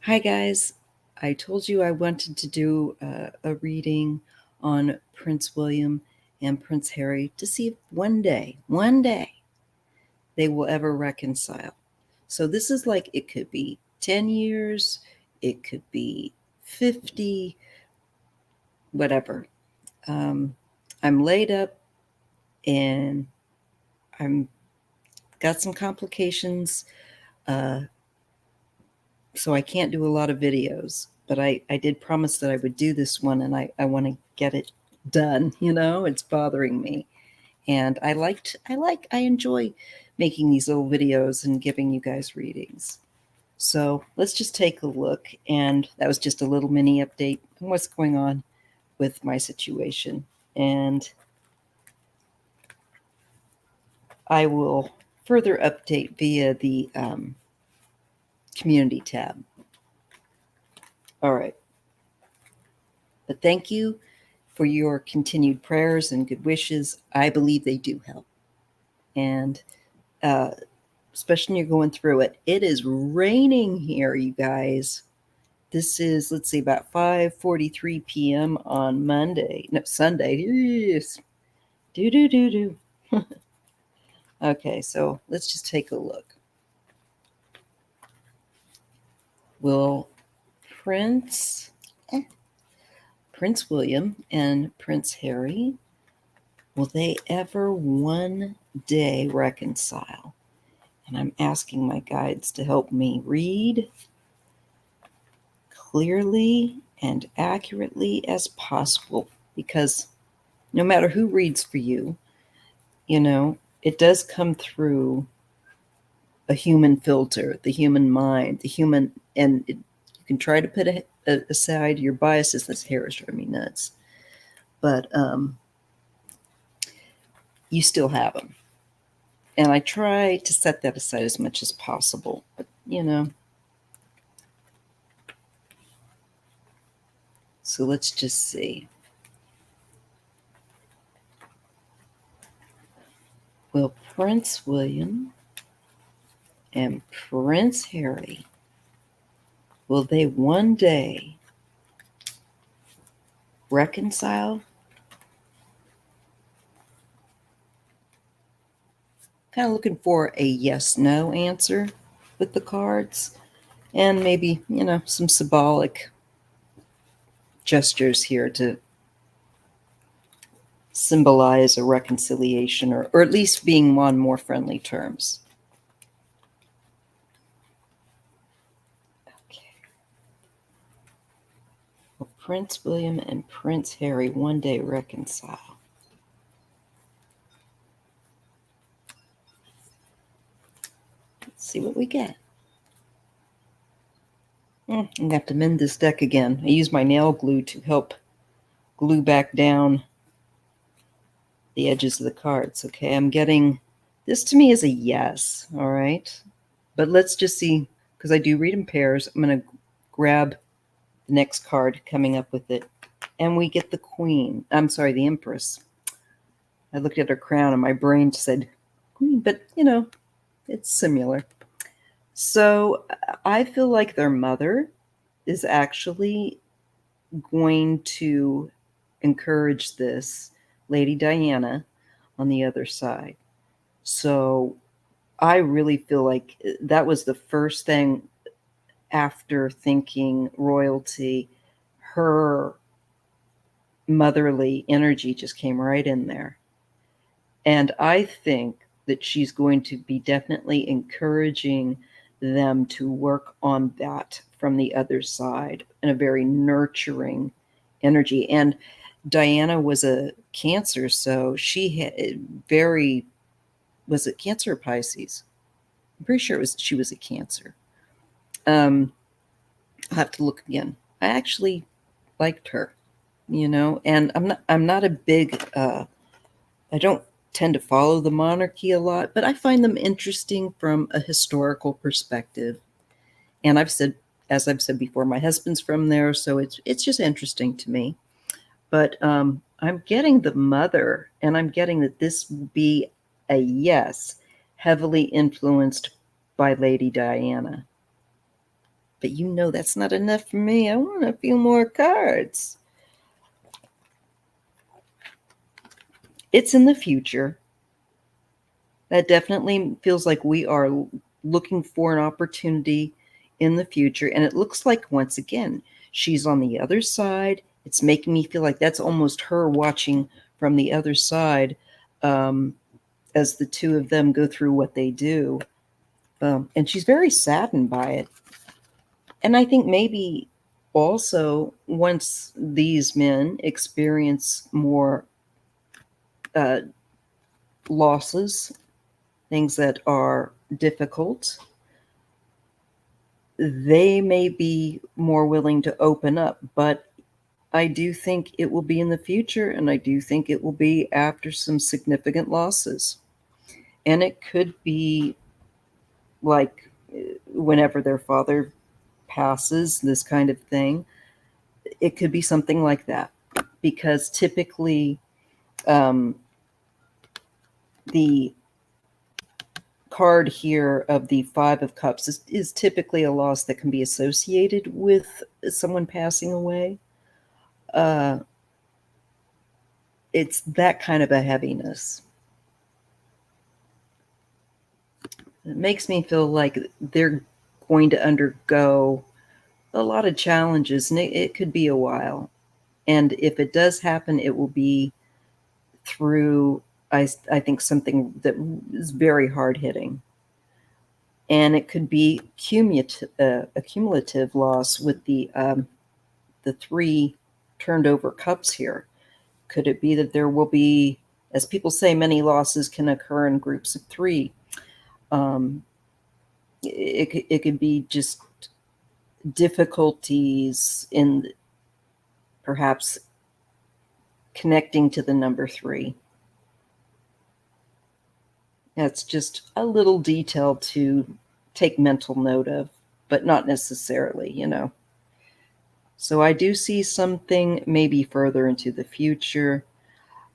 Hi, guys. I told you I wanted to do a reading on Prince William and Prince Harry to see if one day, they will ever reconcile. So, this is like it could be 10 years, it could be 50, whatever. Um, I'm laid up and I'm got some complications, uh, so I can't do a lot of videos. But I did promise that I would do this one, and I want to get it done. It's bothering me, and I enjoy making these little videos and giving you guys readings. So let's just take a look, and that was just a little mini update on what's going on with my situation, and I will further update via the community tab. All right. But thank you for your continued prayers and good wishes. I believe they do help. And uh, especially when you're going through it. It is raining here, you guys. This is, let's see, about 5:43 p.m. on Sunday. Yes. Do. Okay, so let's just take a look. Will Prince Prince William and Prince Harry, will they ever one day reconcile? And I'm asking my guides to help me read clearly and accurately as possible, because no matter who reads for you, it does come through a human filter, the human mind, you can try to put aside your biases. This hair is driving me nuts, but you still have them. And I try to set that aside as much as possible, but so let's just see. Will Prince William and Prince Harry, will they one day reconcile? Kind of looking for a yes/no answer with the cards, and maybe, some symbolic gestures here to symbolize a reconciliation, or at least being on more friendly terms. Okay. Will Prince William and Prince Harry one day reconcile? Let's see what we get. I'm going to have to mend this deck again. I use my nail glue to help glue back down the edges of the cards. Okay, I'm getting, this to me is a yes, all right? But let's just see, because I do read in pairs. I'm going to grab the next card coming up with it, and we get the Queen. I'm sorry, the Empress. I looked at her crown, and my brain said Queen, but, it's similar. So I feel like their mother is actually going to encourage this, Lady Diana, on the other side. So I really feel like that was the first thing after thinking royalty. Her motherly energy just came right in there. And I think that she's going to be definitely encouraging them to work on that from the other side in a very nurturing energy. And Diana was a Cancer, so she had was it Cancer or Pisces? I'm pretty sure she was a Cancer. I'll have to look again. I actually liked her, and I'm not a big I don't tend to follow the monarchy a lot, but I find them interesting from a historical perspective. And as I've said before, my husband's from there, so it's just interesting to me. But I'm getting the mother, and I'm getting that this will be a yes, heavily influenced by Lady Diana. But that's not enough for me. I want a few more cards. It's in the future. That definitely feels like we are looking for an opportunity in the future. And it looks like, once again, she's on the other side. It's making me feel like that's almost her watching from the other side, as the two of them go through what they do. And she's very saddened by it. And I think maybe also, once these men experience more losses, things that are difficult, they may be more willing to open up. But I do think it will be in the future, and I do think it will be after some significant losses. And it could be like whenever their father passes, this kind of thing. It could be something like that, because typically the card here of the Five of Cups is typically a loss that can be associated with someone passing away. It's that kind of a heaviness. It makes me feel like they're going to undergo a lot of challenges, and it could be a while. And if it does happen, it will be through, I think, something that is very hard hitting. And it could be a cumulative loss with the three turned over cups here. Could it be that there will be, as people say, many losses can occur in groups of three? It could be just difficulties in perhaps connecting to the number three. That's just a little detail to take mental note of, but not necessarily. So I do see something maybe further into the future.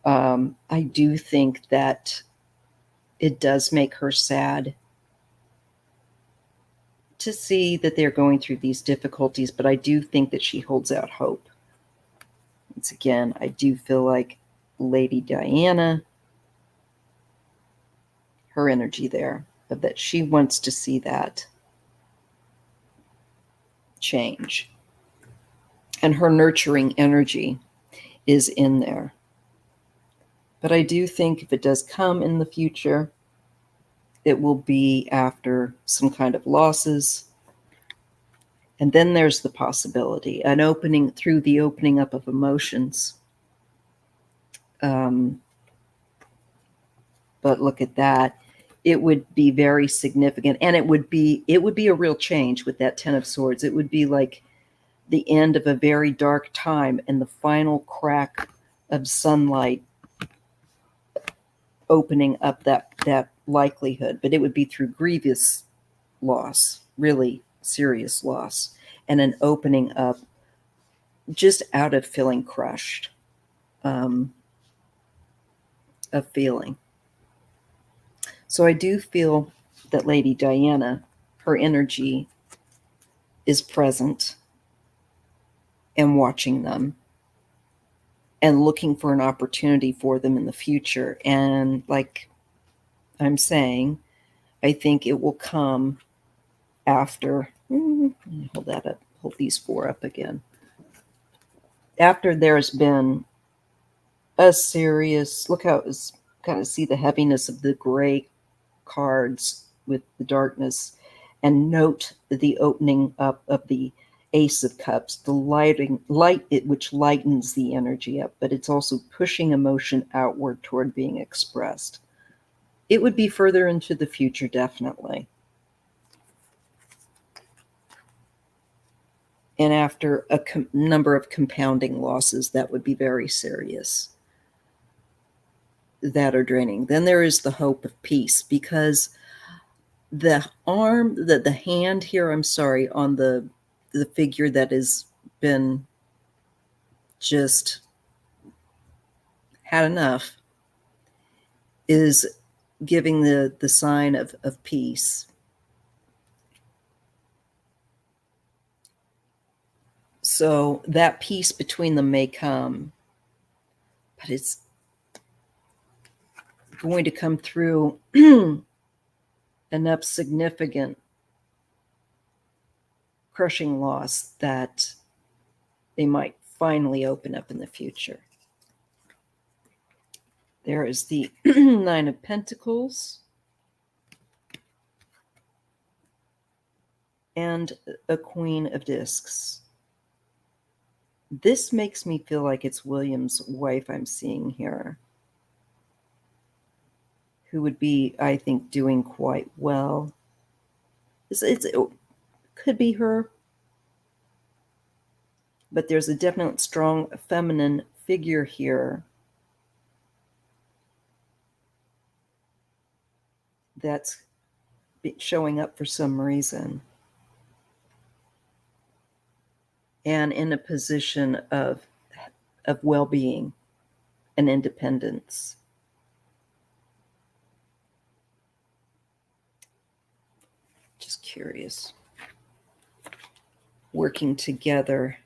I do think that it does make her sad to see that they're going through these difficulties, but I do think that she holds out hope. Once again, I do feel like Lady Diana, her energy there, of that she wants to see that change. And her nurturing energy is in there. But I do think if it does come in the future, it will be after some kind of losses. And then there's the possibility, an opening through the opening up of emotions. But look at that. It would be very significant. And it would be a real change with that Ten of Swords. It would be like the end of a very dark time and the final crack of sunlight opening up that likelihood. But it would be through grievous loss, really serious loss, and an opening up just out of feeling crushed, of feeling. So I do feel that Lady Diana, her energy is present and watching them and looking for an opportunity for them in the future. And like I'm saying, I think it will come after, hold that up, hold these four up again. After there's been a serious, look how it's kind of see the heaviness of the gray cards with the darkness, and note the opening up of the Ace of Cups, the light which lightens the energy up, but it's also pushing emotion outward toward being expressed. It would be further into the future, definitely. And after a number of compounding losses, that would be very serious, that are draining. Then there is the hope of peace, because the hand here, I'm sorry, on the figure that has been just had enough, is giving the sign of peace. So that peace between them may come, but it's going to come through enough significant crushing loss that they might finally open up in the future. There is the Nine of Pentacles and a Queen of Discs. This makes me feel like it's William's wife I'm seeing here, who would be, I think, doing quite well. It could be her, but there's a definite strong feminine figure here that's showing up for some reason and in a position of well-being and independence. Just curious. Working together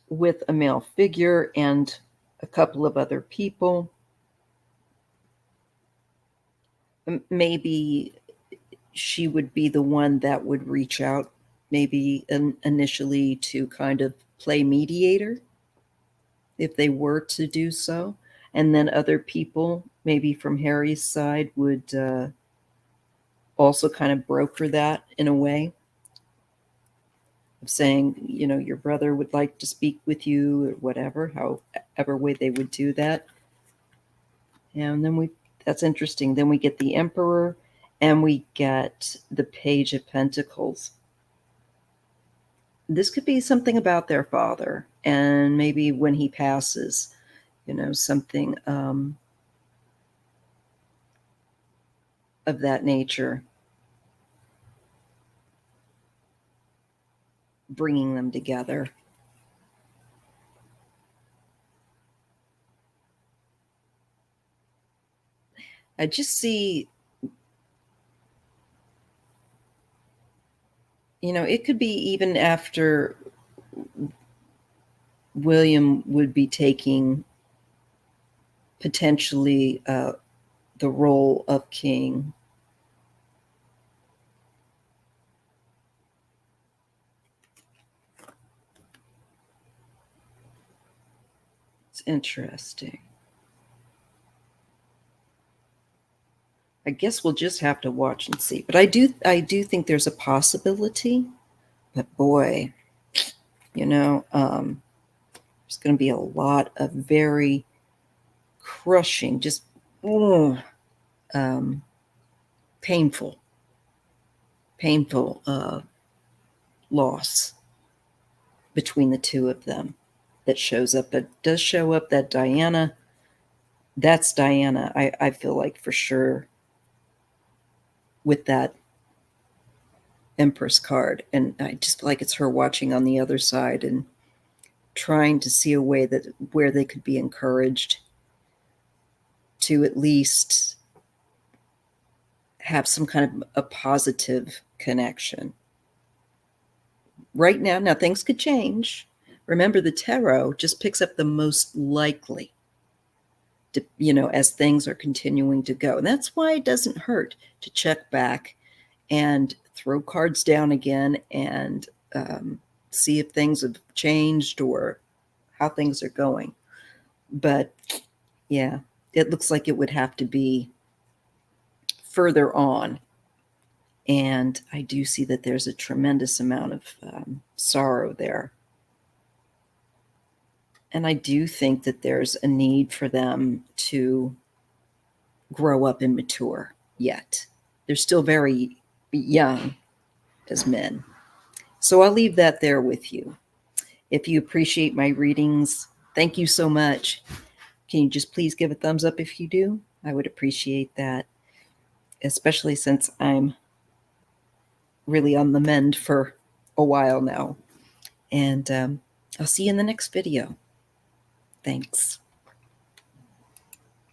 with a male figure and a couple of other people. Maybe she would be the one that would reach out, maybe initially to kind of play mediator, if they were to do so. And then other people, maybe from Harry's side, would also kind of broker that in a way of saying, you know, your brother would like to speak with you, or whatever, however way they would do that. And then that's interesting. Then we get the Emperor and we get the Page of Pentacles. This could be something about their father, and maybe when he passes, you know, something of that nature, bringing them together. I just see, you know, it could be even after William would be taking potentially the role of king. It's interesting. I guess we'll just have to watch and see. But I do think there's a possibility. But boy, you know, there's going to be a lot of very crushing, just painful loss between the two of them that shows up. It does show up that Diana, that's Diana, I feel like for sure, with that Empress card. And I just feel like it's her watching on the other side and trying to see a way that where they could be encouraged to at least have some kind of a positive connection. Right now things could change. Remember, the tarot just picks up the most likely, you know, as things are continuing to go. And that's why it doesn't hurt to check back and throw cards down again and see if things have changed or how things are going. But yeah, it looks like it would have to be further on. And I do see that there's a tremendous amount of sorrow there. And I do think that there's a need for them to grow up and mature yet. They're still very young as men. So I'll leave that there with you. If you appreciate my readings, thank you so much. Can you just please give a thumbs up if you do? I would appreciate that, especially since I'm really on the mend for a while now. And I'll see you in the next video. Thanks.